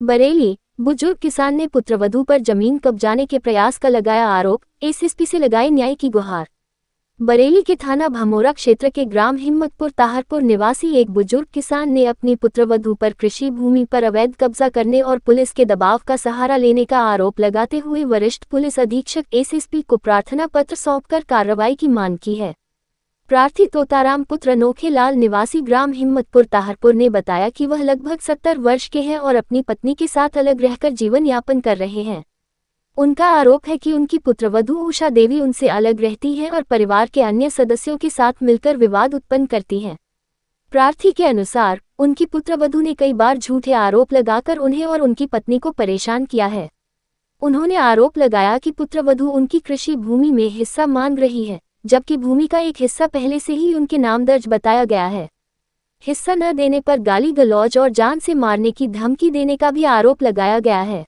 बरेली, बुजुर्ग किसान ने पुत्रवधू पर जमीन कब्जाने के प्रयास का लगाया आरोप, एसएसपी से लगाई न्याय की गुहार। बरेली के थाना भमोरा क्षेत्र के ग्राम हिम्मतपुर ताहरपुर निवासी एक बुजुर्ग किसान ने अपनी पुत्रवधू पर कृषि भूमि पर अवैध कब्जा करने और पुलिस के दबाव का सहारा लेने का आरोप लगाते हुए वरिष्ठ पुलिस अधीक्षक एसएसपी को प्रार्थना पत्र सौंपकर कार्रवाई की मांग की है। प्रार्थी तोताराम पुत्र अनोखेलाल निवासी ग्राम हिम्मतपुर ताहरपुर ने बताया कि वह लगभग 70 वर्ष के हैं और अपनी पत्नी के साथ अलग रहकर जीवन यापन कर रहे हैं। उनका आरोप है कि उनकी पुत्रवधू उषा देवी उनसे अलग रहती है और परिवार के अन्य सदस्यों के साथ मिलकर विवाद उत्पन्न करती हैं। प्रार्थी के अनुसार उनकी पुत्रवधू ने कई बार झूठे आरोप लगाकर उन्हें और उनकी पत्नी को परेशान किया है। उन्होंने आरोप लगाया कि पुत्रवधू उनकी कृषि भूमि में हिस्सा मांग रही है, जबकि भूमि का एक हिस्सा पहले से ही उनके नाम दर्ज बताया गया है। हिस्सा न देने पर गाली गलौज और जान से मारने की धमकी देने का भी आरोप लगाया गया है।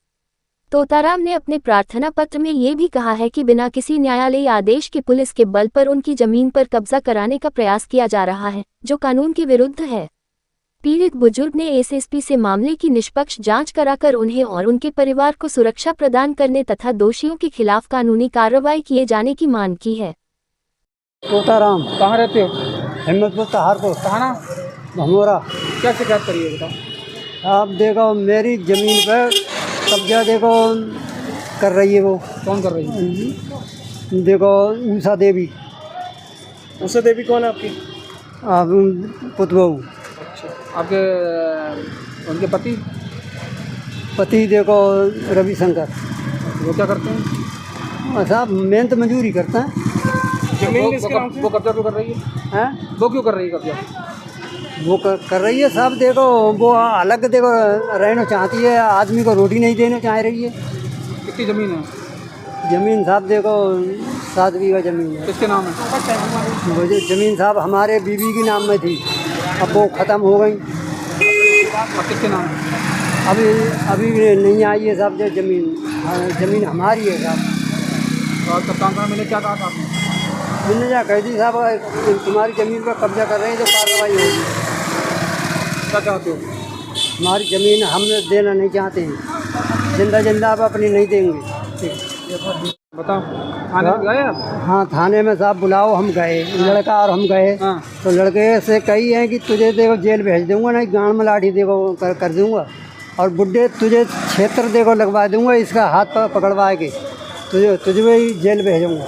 तोताराम ने अपने प्रार्थना पत्र में ये भी कहा है कि बिना किसी न्यायालयी आदेश के पुलिस के बल पर उनकी जमीन पर कब्जा कराने का प्रयास किया जा रहा है, जो कानून के विरुद्ध है। पीड़ित बुजुर्ग ने एसएसपी से मामले की निष्पक्ष जांच कराकर उन्हें और उनके परिवार को सुरक्षा प्रदान करने तथा दोषियों के खिलाफ कानूनी कार्रवाई किए जाने की मांग की है। तोताराम, कहाँ रहते हो? हिम्मतपुर ताहरपुर कहाँ? भमोरा। क्या शिकायत करी है बताओ। आप देखो मेरी ज़मीन पर कब्जा देखो कर रही है वो। कौन कर रही है? देखो उषा देवी। उषा देवी कौन है आपकी? आप पुतबहू। अच्छा, आपके उनके पति देखो रविशंकर। वो क्या करते हैं? साहब मेहनत मजदूरी करता है। जमीन वो कब्जा क्यों कर रही है? हैं? वो क्यों कर रही है कब्जा? वो कर रही है साहब। देखो वो अलग देखो रहना चाहती है, आदमी को रोटी नहीं देना चाह रही है। कितनी ज़मीन है? ज़मीन साहब देखो 7 बीघा ज़मीन है। किसके नाम है? वो जो ज़मीन साहब हमारे बीवी के नाम में थी, अब वो ख़त्म हो गई। अब किसके नाम है? अभी नहीं आई है साहब। जो ज़मीन हमारी है साहब। और कप्तान साहब मैंने क्या कहा था आपने? मैंने क्या कह दी साहब, तुम्हारी ज़मीन पर कब्जा कर रहे हैं तो कार्रवाई होगी। क्या चाहते हो? हमारी ज़मीन हम देना नहीं चाहते हैं, जिंदा आप अपनी नहीं देंगे। बताओ, थाने में गए आप? हाँ थाने में साहब बुलाओ, हम गए। लड़का और हम गए। हाँ। तो लड़के से कही है कि तुझे देखो जेल भेज दूंगा, नहीं गांड में लाठी देखो कर दूंगा, और बुड्ढे तुझे क्षेत्र देखो लगवा दूंगा, इसका हाथ पकड़वा के तुझे भी जेल भेजूंगा।